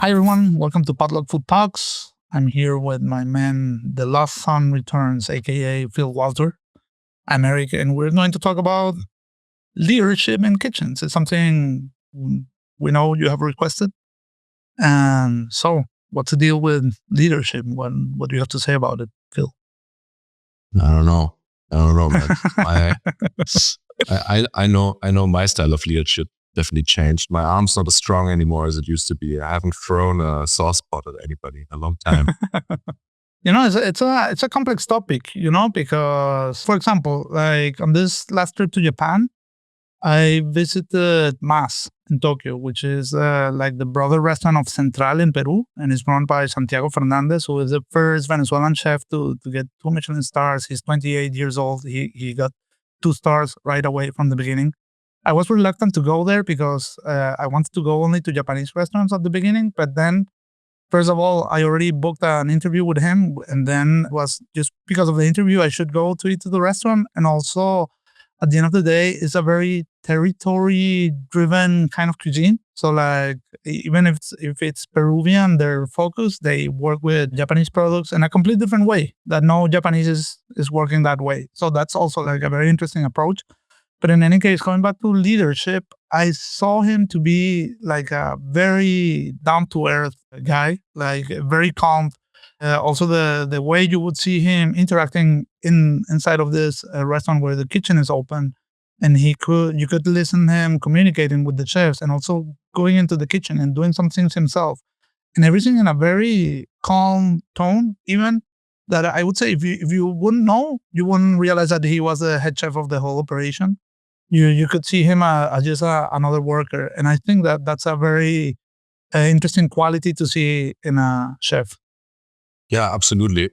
Hi, everyone. Welcome to Potluck Food Talks. I'm here with my man, The Lost Son Returns, aka Phil Walter. I'm Eric, and we're going to talk about leadership in kitchens. It's something we know you have requested. And so, what's the deal with leadership? What do you have to say about it, Phil? I don't know, man. I know my style of leadership definitely changed. My arm's not as strong anymore as it used to be. I haven't thrown a sauce pot at anybody in a long time. It's a complex topic, because, for example, like on this last trip to Japan, I visited Mas in Tokyo, which is like the brother restaurant of Central in Peru, and it's run by Santiago Fernandez, who is the first Venezuelan chef to get 2 Michelin stars. He's 28 years old. He got 2 stars right away from the beginning. I was reluctant to go there because I wanted to go only to Japanese restaurants at the beginning, but then first of all, I already booked an interview with him, and then it was just because of the interview I should go to eat to the restaurant. And also, at the end of the day, it's a very territory-driven kind of cuisine. So, like, even if it's Peruvian, their focus, they work with Japanese products in a complete different way that no Japanese is working that way. So that's also like a very interesting approach. But in any case, going back to leadership, I saw him to be like a very down to earth guy, like very calm. Also, the way you would see him interacting inside of this restaurant where the kitchen is open, and you could listen to him communicating with the chefs, and also going into the kitchen and doing some things himself, and everything in a very calm tone, even that I would say if you wouldn't know, you wouldn't realize that he was the head chef of the whole operation. You could see him as just another worker, and I think that that's a very interesting quality to see in a chef. Yeah, absolutely.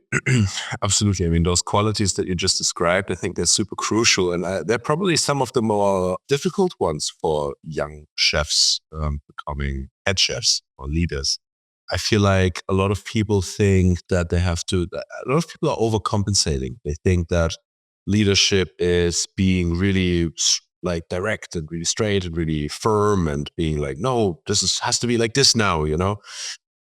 Absolutely. I mean, those qualities that you just described, I think they're super crucial. And they're probably some of the more difficult ones for young chefs becoming head chefs or leaders. I feel like a lot of people think that a lot of people are overcompensating. They think that leadership is being really like direct and really straight and really firm and being like, no, has to be like this now,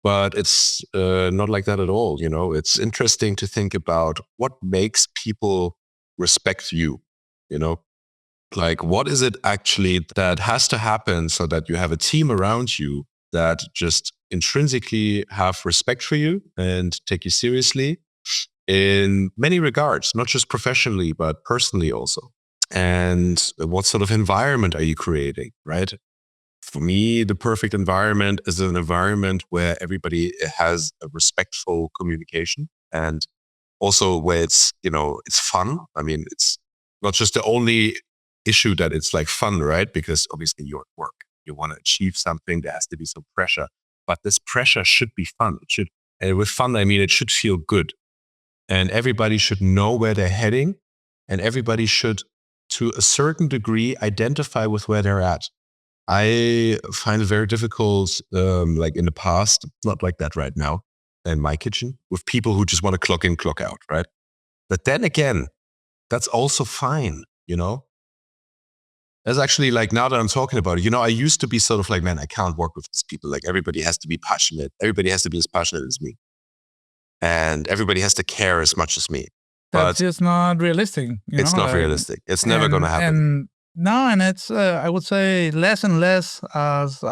but it's not like that at all. It's interesting to think about what makes people respect you, you know, like what is it actually that has to happen so that you have a team around you that just intrinsically have respect for you and take you seriously in many regards, not just professionally, but personally also. And what sort of environment are you creating, right? For me, the perfect environment is an environment where everybody has a respectful communication and also where it's fun. I mean, it's not just the only issue that it's like fun, right? Because obviously you're at work, you want to achieve something, there has to be some pressure, but this pressure should be fun. And with fun, I mean, it should feel good and everybody should know where they're heading and everybody should, to a certain degree, identify with where they're at. I find it very difficult, like in the past, not like that right now in my kitchen, with people who just want to clock in, clock out, right? But then again, that's also fine, That's actually like now that I'm talking about it, I used to be sort of like, man, I can't work with these people. Like everybody has to be passionate. Everybody has to be as passionate as me. And everybody has to care as much as me. That's But just not realistic. it's not realistic. It's never going to happen. And no, and it's I would say less and less as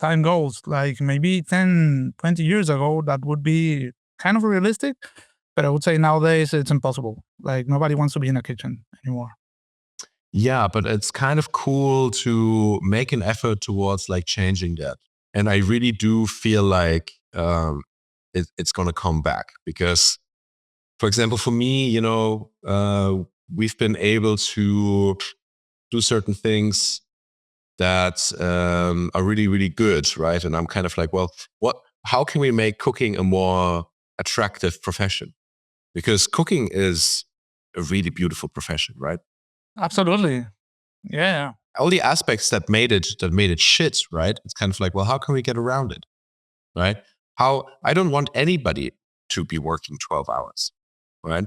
time goes. Like maybe 10, 20 years ago, that would be kind of realistic. But I would say nowadays it's impossible. Like nobody wants to be in a kitchen anymore. Yeah, but it's kind of cool to make an effort towards like changing that. And I really do feel like it's going to come back because, for example, for me, we've been able to do certain things that are really, really good, right? And I'm kind of like, well, how can we make cooking a more attractive profession? Because cooking is a really beautiful profession, right? Absolutely. Yeah. All the aspects that made it shit, right? It's kind of like, well, how can we get around it, right? I don't want anybody to be working 12 hours, right?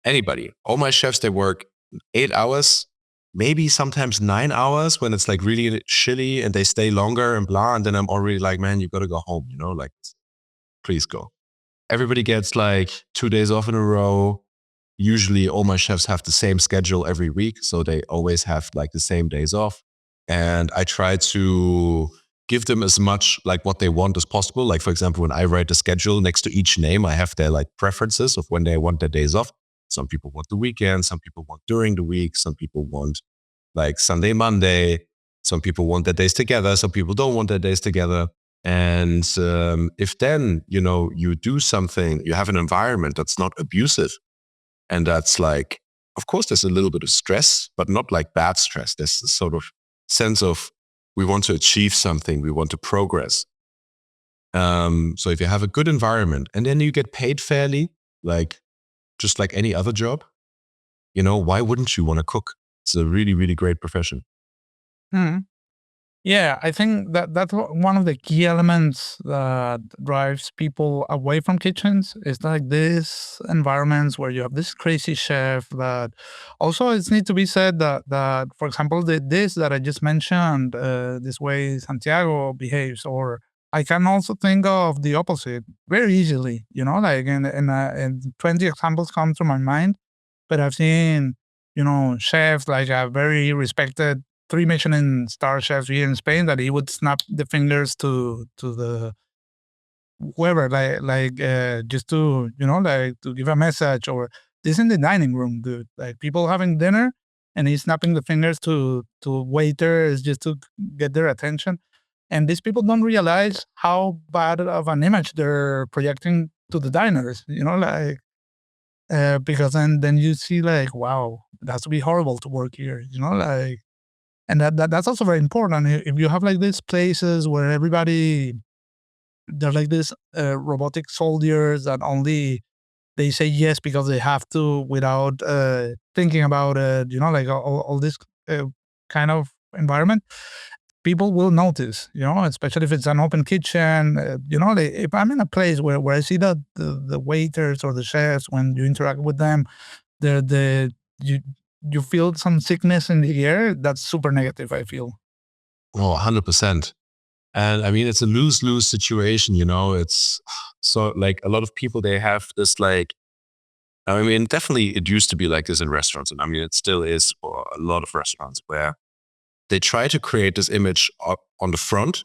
Anybody. All my chefs, they work 8 hours maybe sometimes 9 hours when it's like really chilly and they stay longer and blah. And then I'm already like, man, you got to go home, like, please go. Everybody gets like 2 days off in a row. Usually all my chefs have the same schedule every week. So they always have like the same days off. And I try to give them as much like what they want as possible. Like, for example, when I write the schedule next to each name, I have their like preferences of when they want their days off. Some people want the weekend, some people want during the week, some people want like Sunday, Monday, some people want their days together, some people don't want their days together. And if then, you do something, you have an environment that's not abusive, and that's like, of course, there's a little bit of stress, but not like bad stress. There's a sort of sense of we want to achieve something, we want to progress. So if you have a good environment and then you get paid fairly, like just like any other job, why wouldn't you want to cook? It's a really, really great profession. Hmm. Yeah, I think that's one of the key elements that drives people away from kitchens. Is like these environments where you have this crazy chef that also it's need to be said that for example the this that I just mentioned, this way Santiago behaves, or I can also think of the opposite very easily. Like in 20 examples come to my mind, but I've seen chefs like a very respected three Michelin star chefs here in Spain that he would snap the fingers to the whoever, just to like to give a message, or this in the dining room, dude. Like people having dinner, and he's snapping the fingers to waiters just to get their attention. And these people don't realize how bad of an image they're projecting to the diners. Because then you see like, wow, it has to be horrible to work here. Like, and that's also very important. If you have like these places where everybody, they're like these robotic soldiers that only they say yes because they have to without thinking about it, like all this uh, kind of environment, people will notice, especially if it's an open kitchen. Like if I'm in a place where I see that the waiters or the chefs, when you interact with them, the you you feel some sickness in the air. That's super negative, I feel. Oh, 100%. And I mean, it's a lose-lose situation, it's so like a lot of people, they have this like, I mean, definitely it used to be like this in restaurants. And I mean, it still is for a lot of restaurants where they try to create this image on the front,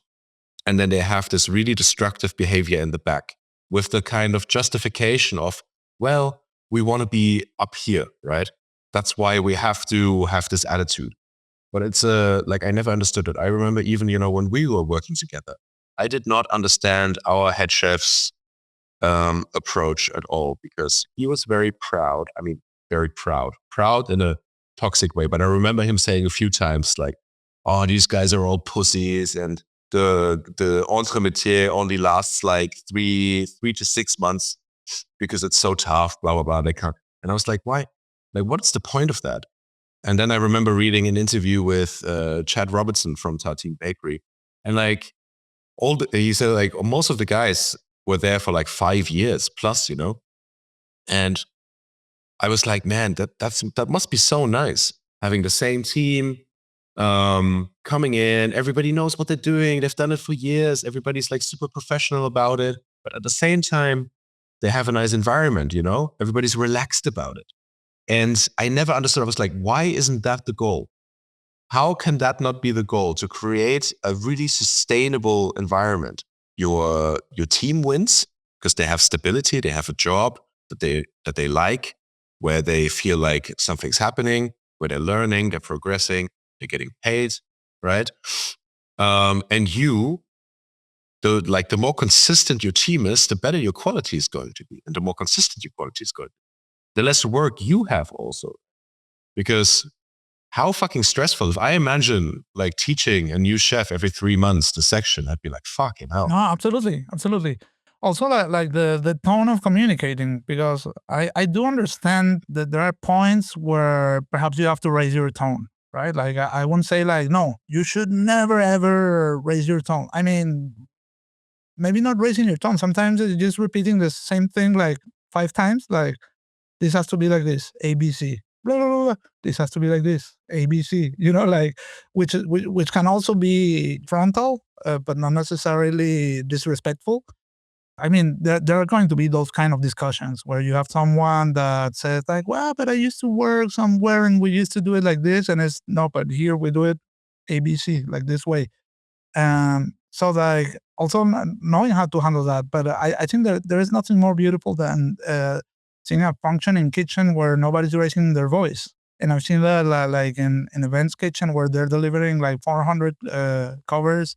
and then they have this really destructive behavior in the back with the kind of justification of, well, we want to be up here, right? That's why we have to have this attitude. But it's like I never understood it. I remember even, when we were working together, I did not understand our head chef's approach at all, because he was very proud. I mean, very proud in a toxic way. But I remember him saying a few times like, "Oh, these guys are all pussies, and the entremetier only lasts like three to 6 months because it's so tough." Blah blah blah. They can't. And I was like, why? Like, what's the point of that? And then I remember reading an interview with Chad Robertson from Tartine Bakery, and like he said like most of the guys were there for like 5 years plus, and I was like, man, that must be so nice having the same team, coming in. Everybody knows what they're doing. They've done it for years. Everybody's like super professional about it, but at the same time, they have a nice environment. Everybody's relaxed about it. And I never understood. I was like, why isn't that the goal? How can that not be the goal, to create a really sustainable environment? Your team wins because they have stability, they have a job that they like, where they feel like something's happening, where they're learning, they're progressing, they're getting paid, right? And the more consistent your team is, the better your quality is going to be, and the more consistent your quality is going to be, the less work you have also, because how fucking stressful. If I imagine like teaching a new chef every 3 months the section, I'd be like, fucking hell. No, absolutely, absolutely. Also, like the tone of communicating, because I do understand that there are points where perhaps you have to raise your tone, right? Like I won't say like, no, you should never ever raise your tone. I mean, maybe not raising your tone. Sometimes it's just repeating the same thing like 5 times. Like this has to be like this, ABC. blah, blah, blah, blah. This has to be like this, ABC, like, which can also be frontal, but not necessarily disrespectful. I mean, there are going to be those kind of discussions where you have someone that says like, well, but I used to work somewhere and we used to do it like this. And it's no, but here we do it ABC, like this way. So like also knowing how to handle that. But I think that there is nothing more beautiful than seeing a functioning kitchen where nobody's raising their voice. And I've seen that like in events kitchen where they're delivering like 400 covers,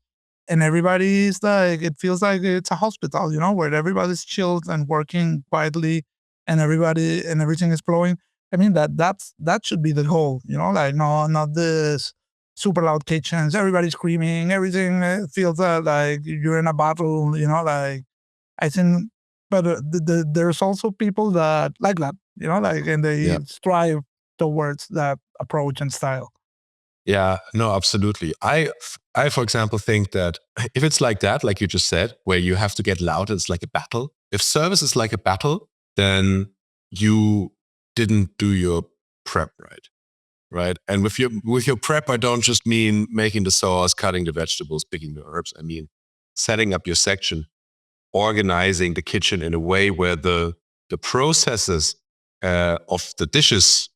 and everybody's like, it feels like it's a hospital, where everybody's chilled and working quietly, and everything is flowing. I mean that should be the goal, like no, not this super loud kitchens, everybody screaming, everything feels like you're in a battle, like I think, but there's also people that like that, like, and Yeah. they strive towards that approach and style. Yeah, no, absolutely. For example, think that if it's like that, like you just said, where you have to get loud, it's like a battle. If service is like a battle, then you didn't do your prep right, right? And with your prep, I don't just mean making the sauce, cutting the vegetables, picking the herbs. I mean setting up your section, organizing the kitchen in a way where the processes of the dishes,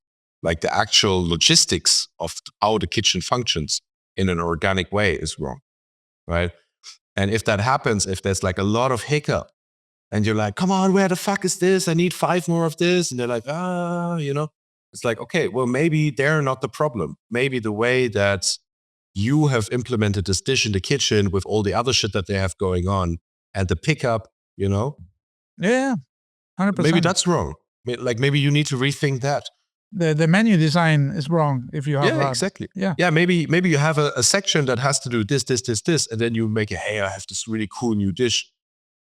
like the actual logistics of how the kitchen functions in an organic way, is wrong, right? And if that happens, if there's like a lot of hiccup, and you're like, come on, where the fuck is this? I need 5 more of this. And they're like, it's like, okay, well, maybe they're not the problem. Maybe the way that you have implemented this dish in the kitchen with all the other shit that they have going on and the pickup, Yeah, maybe 100%. that's wrong. Like maybe you need to rethink that. The menu design is wrong if you have Yeah, that. exactly. Yeah. Yeah, maybe you have a section that has to do this, this, this, this, and then you make hey, I have this really cool new dish.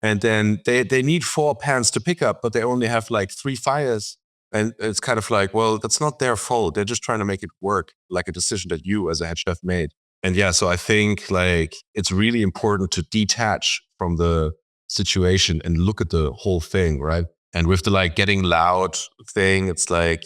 And then they need 4 pans to pick up, but they only have like 3 fires. And it's kind of like, well, that's not their fault. They're just trying to make it work, like a decision that you as a head chef made. And yeah, so I think like it's really important to detach from the situation and look at the whole thing, right? And with the like getting loud thing, it's like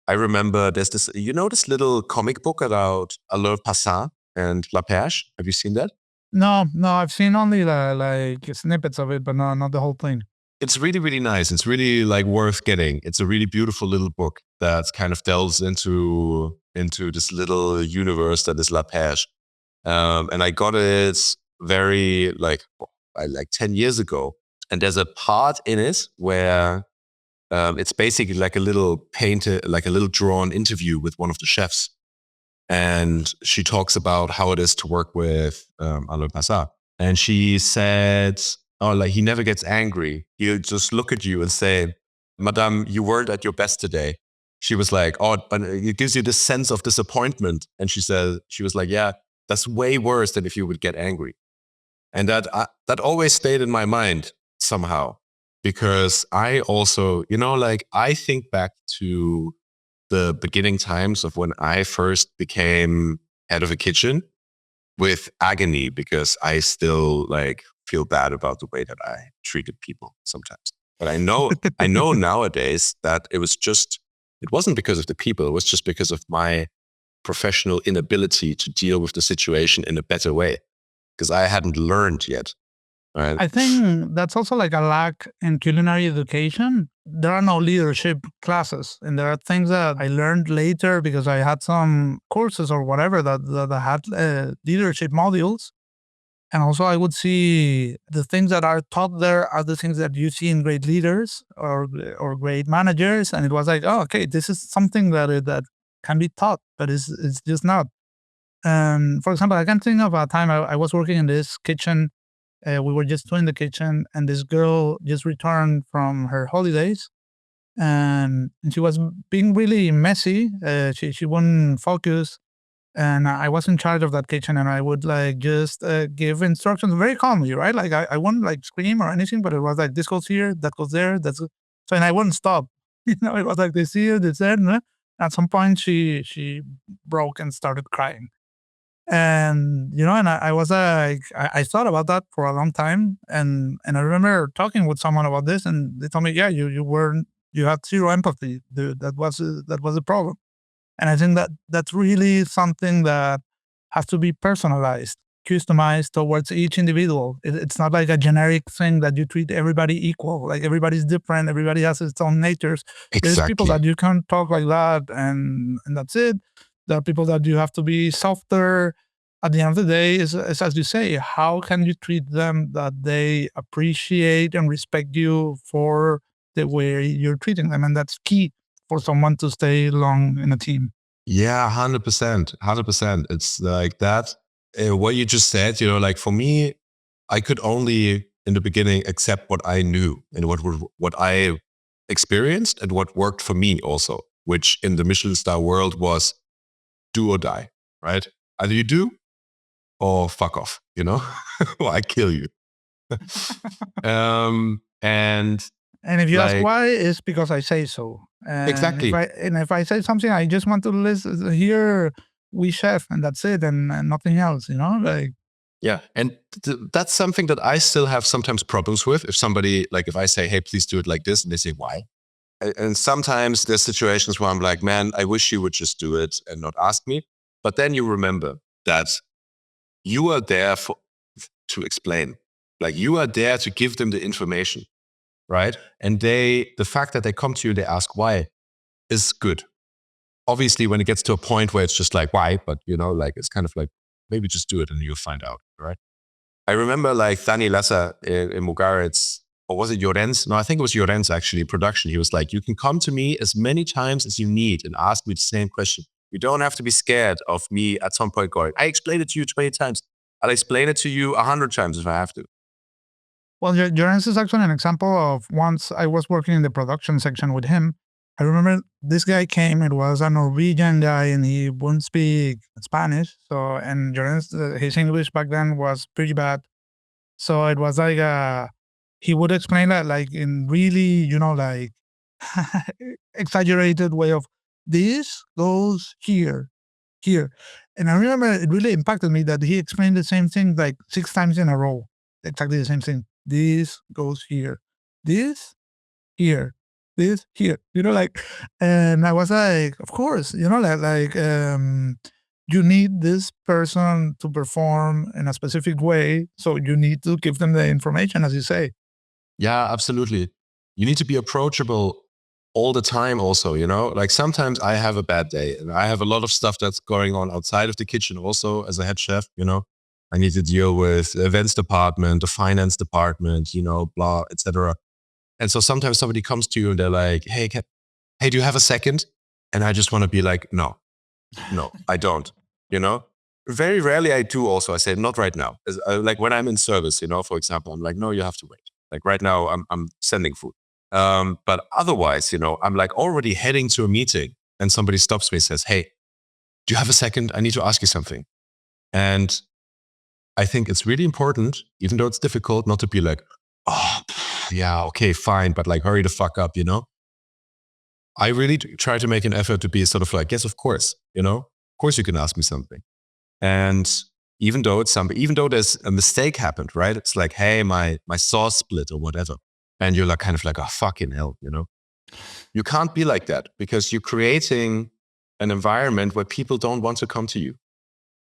I remember there's this, this little comic book about Alain Passin and La Perche. Have you seen that? No, no, I've seen only like snippets of it, but no, not the whole thing. It's really, really nice. It's really like worth getting. It's a really beautiful little book that kind of delves into this little universe that is La Perche. And I got it very like 10 years ago. And there's a part in it where it's basically like a little painted, like a little drawn interview with one of the chefs. And she talks about how it is to work with Alain Passin. And she said, oh, like he never gets angry. He'll just look at you and say, Madame, you weren't at your best today. She was like, oh, but it gives you this sense of disappointment. And she was like, yeah, that's way worse than if you would get angry. And that always stayed in my mind somehow, because I also, like I think back to the beginning times of when I first became head of a kitchen with agony, because I still like feel bad about the way that I treated people sometimes. But I know nowadays that it wasn't because of the people. It was just because of my professional inability to deal with the situation in a better way, because I hadn't learned yet. Right. I think that's also like a lack in culinary education. There are no leadership classes, and there are things that I learned later because I had some courses or whatever that had leadership modules. And also, I would see the things that are taught there are the things that you see in great leaders or great managers. And it was like, oh, okay, this is something that can be taught, but it's just not. For example, I can think of a time I was working in this kitchen. We were just doing the kitchen, and this girl just returned from her holidays, and she was being really messy. She wouldn't focus, and I was in charge of that kitchen, and I would like just give instructions very calmly, right? Like I wouldn't like scream or anything, but it was like this goes here, that goes there, so, and I wouldn't stop. It was like this here, this there. At some point, she broke and started crying. And and I was like, I thought about that for a long time, and I remember talking with someone about this, and they told me, yeah, you weren't You had zero empathy. That was the problem. And I think that that's really something that has to be personalized, customized towards each individual. It's not like a generic thing that you treat everybody equal. Like everybody's different. Everybody has its own natures. There's people Exactly. that you can talk like that, and that's it. There are people that you have to be softer. At the end of the day, is as you say, how can you treat them that they appreciate and respect you for the way you're treating them? And that's key for someone to stay long in a team. Yeah, 100%. 100%. It's like that. What you just said, like for me, I could only in the beginning accept what I knew and what I experienced and what worked for me also, which in the Michelin star world was do or die, right? Either you do or fuck off, or I kill you. And And if you ask like, why, it's because I say so. exactly. And if I say something, I just want to listen, hear we chef, and that's it, and nothing else. Like Yeah. And that's something that I still have sometimes problems with. If somebody, like if I say, hey, please do it like this, and they say, why? And sometimes there's situations where I'm like, man, I wish you would just do it and not ask me. But then you remember that you are there to explain. Like you are there to give them the information, right? And the fact that they come to you, they ask why is good. Obviously, when it gets to a point where it's just like, why? But like it's kind of like, maybe just do it and you'll find out, right? I remember like Dani Lassa in Mugaritz, or was it Llorenz? No, I think it was Llorenz actually, production. He was like, you can come to me as many times as you need and ask me the same question. You don't have to be scared of me at some point going, I explained it to you 20 times. I'll explain it to you 100 times if I have to. well, Joren's is actually an example of once I was working in the production section with him. I remember this guy came. It was a Norwegian guy, and he wouldn't speak Spanish. So, and Joren's his English back then was pretty bad. So it was like he would explain that like in really, like exaggerated way of this goes here, here. And I remember it really impacted me that he explained the same thing like 6 times in a row. Exactly the same thing. This goes here. This here. This here. Like, and I was like, of course, you need this person to perform in a specific way. So you need to give them the information, as you say. Yeah, absolutely. You need to be approachable all the time also, like sometimes I have a bad day and I have a lot of stuff that's going on outside of the kitchen also as a head chef, I need to deal with the events department, the finance department, blah, etc. And so sometimes somebody comes to you and they're like, hey, do you have a second? And I just want to be like, no, I don't, Very rarely I do also. I say, not right now. Like when I'm in service, for example, I'm like, no, you have to wait. Like right now I'm sending food. But otherwise, I'm like already heading to a meeting and somebody stops me and says, hey, do you have a second? I need to ask you something. And I think it's really important, even though it's difficult, not to be like, oh, yeah, okay, fine, but like hurry the fuck up, I really try to make an effort to be sort of like, yes, of course, of course you can ask me something. And even though there's a mistake happened, right? It's like, hey, my sauce split or whatever. And you're like kind of like, oh, fucking hell, You can't be like that because you're creating an environment where people don't want to come to you.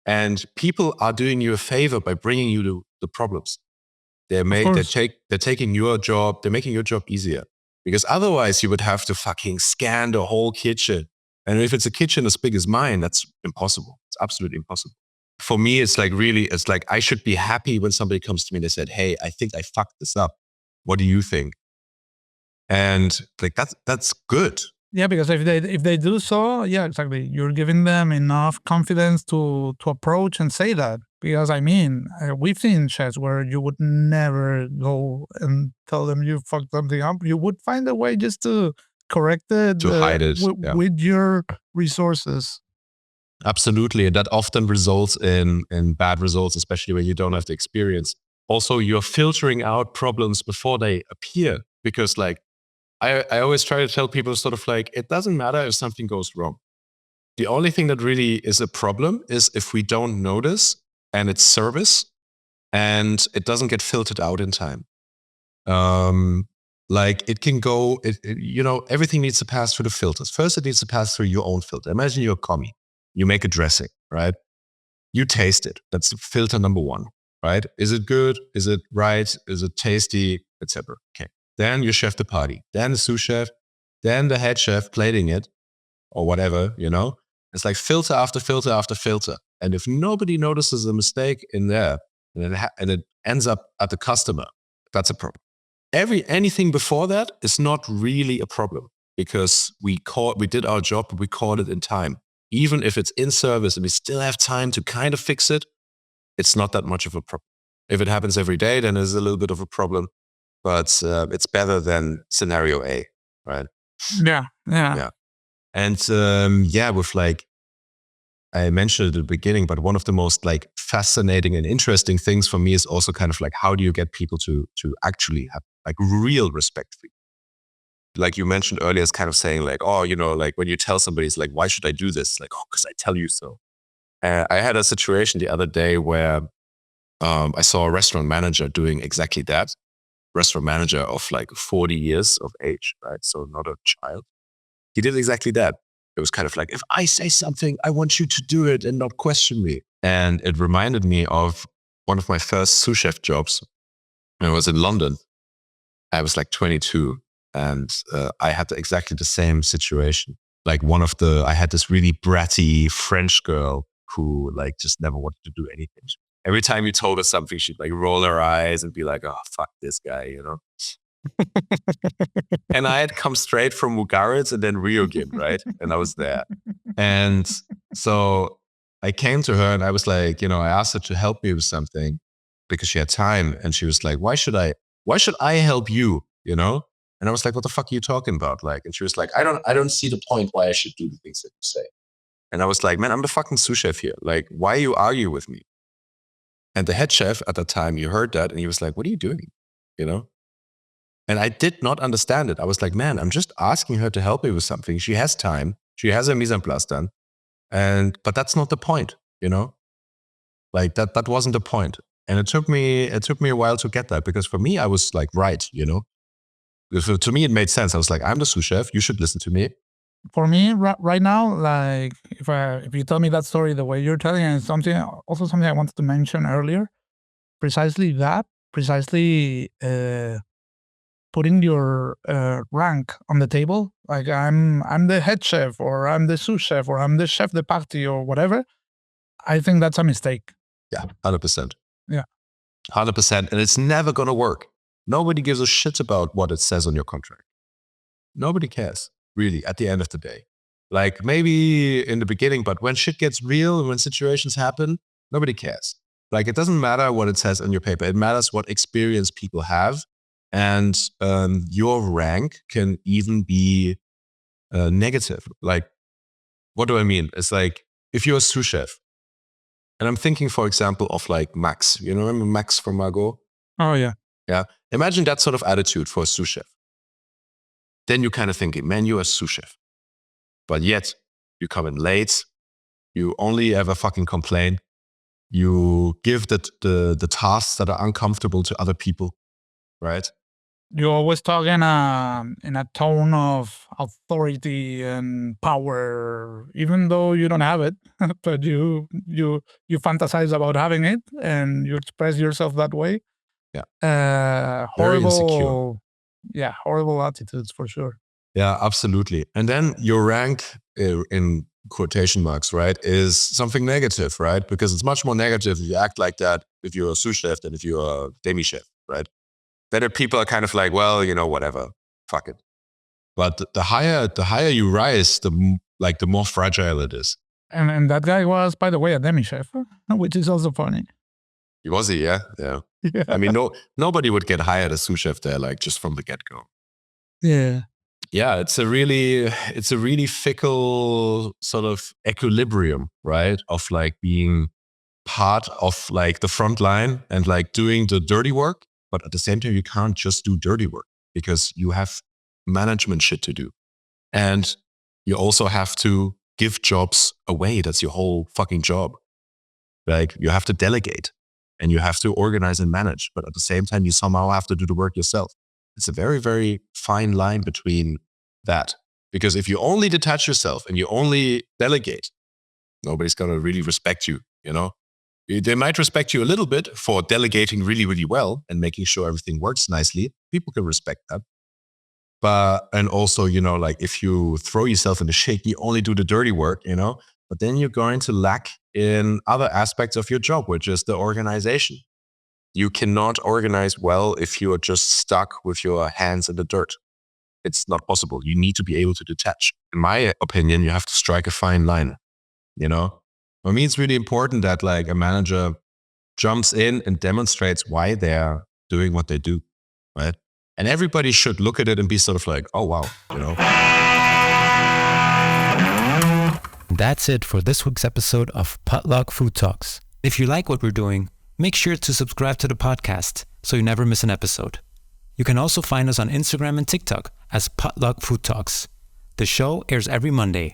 And people are doing you a favor by bringing you the problems. They're taking your job, they're making your job easier. Because otherwise you would have to fucking scan the whole kitchen. And if it's a kitchen as big as mine, that's impossible. It's absolutely impossible. For me, it's like I should be happy when somebody comes to me and they said, hey, I think I fucked this up. What do you think? And like that's good. Yeah, because if they do so, yeah, exactly. You're giving them enough confidence to approach and say that. Because I mean, we've seen chefs where you would never go and tell them you fucked something up. You would find a way just to correct it To hide it. Yeah. with your resources. Absolutely. And that often results in bad results, especially when you don't have the experience. Also, you're filtering out problems before they appear because like I always try to tell people sort of like, it doesn't matter if something goes wrong. The only thing that really is a problem is if we don't notice and it's service and it doesn't get filtered out in time. Like it can go, everything needs to pass through the filters. First, it needs to pass through your own filter. Imagine you're a commie. You make a dressing, right? You taste it. That's filter number one, right? Is it good? Is it right? Is it tasty? Etc. Okay. Then you chef the party. Then the sous chef. Then the head chef plating it or whatever, It's like filter after filter after filter. And if nobody notices a mistake in there and it ends up at the customer, that's a problem. Anything before that is not really a problem because we did our job, but we caught it in time. Even if it's in service and we still have time to kind of fix it, it's not that much of a problem. If it happens every day, then it's a little bit of a problem, but it's better than scenario A, right? Yeah. And with like, I mentioned at the beginning, but one of the most like fascinating and interesting things for me is also kind of like, how do you get people to actually have like real respect for you? Like you mentioned earlier, it's kind of saying like, oh, like when you tell somebody, it's like, why should I do this? Like, oh, because I tell you so. I had a situation the other day where I saw a restaurant manager doing exactly that. Restaurant manager of like 40 years of age, right? So not a child. He did exactly that. It was kind of like, if I say something, I want you to do it and not question me. And it reminded me of one of my first sous chef jobs. And I was in London. I was like 22 and I had exactly the same situation. Like I had this really bratty French girl who like just never wanted to do anything. Every time you told her something, she'd like roll her eyes and be like, oh, fuck this guy, And I had come straight from Mugaritz and then Rio Gym, right? And I was there. And so I came to her and I was like, I asked her to help me with something because she had time. And she was like, why should I help you? And I was like, what the fuck are you talking about? Like, and she was like, I don't see the point why I should do the things that you say. And I was like, man, I'm the fucking sous chef here. Like, why you argue with me? And the head chef at the time, you heard that and he was like, what are you doing? And I did not understand it. I was like, man, I'm just asking her to help me with something. She has time. She has her mise en place done. But that's not the point, Like that wasn't the point. And it took me a while to get that because for me, I was like, right, Because to me, it made sense. I was like, I'm the sous chef. You should listen to me. For me, right now, like if you tell me that story the way you're telling it, something I wanted to mention earlier, precisely putting your rank on the table. Like I'm the head chef, or I'm the sous chef, or I'm the chef de partie, or whatever. I think that's a mistake. Yeah, 100%. Yeah, 100%. And it's never going to work. Nobody gives a shit about what it says on your contract. Nobody cares, really, at the end of the day. Like maybe in the beginning, but when shit gets real and when situations happen, nobody cares. Like it doesn't matter what it says on your paper. It matters what experience people have. And your rank can even be negative. Like, what do I mean? It's like if you're a sous chef, and I'm thinking, for example, of like Max. Remember Max from Margot? Oh, yeah. Yeah. Imagine that sort of attitude for a sous chef. Then you're kind of thinking, man, you're a sous chef. But yet, you come in late. You only ever fucking complain. You give the tasks that are uncomfortable to other people, right? You always talk in a tone of authority and power, even though you don't have it, but you fantasize about having it, and you express yourself that way. Yeah, horrible, very insecure. Yeah, horrible attitudes for sure. Yeah, absolutely. And then your rank in quotation marks, right, is something negative, right? Because it's much more negative if you act like that if you're a sous chef than if you're a demi chef, right? Better people are kind of like, well, whatever, fuck it. But the higher you rise, the more fragile it is. And that guy was, by the way, a demi chef, which is also funny. Was he? Yeah. I mean, nobody would get hired as sous chef there, like just from the get go. Yeah. Yeah, it's a really fickle sort of equilibrium, right? Of like being part of like the front line and like doing the dirty work, but at the same time, you can't just do dirty work because you have management shit to do. And you also have to give jobs away. That's your whole fucking job. Like you have to delegate and you have to organize and manage, but at the same time, you somehow have to do the work yourself. It's a very, very fine line between that. Because if you only detach yourself and you only delegate, nobody's going to really respect you, you know? They might respect you a little bit for delegating really, really well and making sure everything works nicely. People can respect that. And also, like if you throw yourself in the shake, you only do the dirty work, but then you're going to lack in other aspects of your job, which is the organization. You cannot organize well if you are just stuck with your hands in the dirt. It's not possible. You need to be able to detach. In my opinion, you have to strike a fine line, For me, it's really important that like a manager jumps in and demonstrates why they're doing what they do, right? And everybody should look at it and be sort of like, oh, wow, That's it for this week's episode of Potluck Food Talks. If you like what we're doing, make sure to subscribe to the podcast so you never miss an episode. You can also find us on Instagram and TikTok as Potluck Food Talks. The show airs every Monday.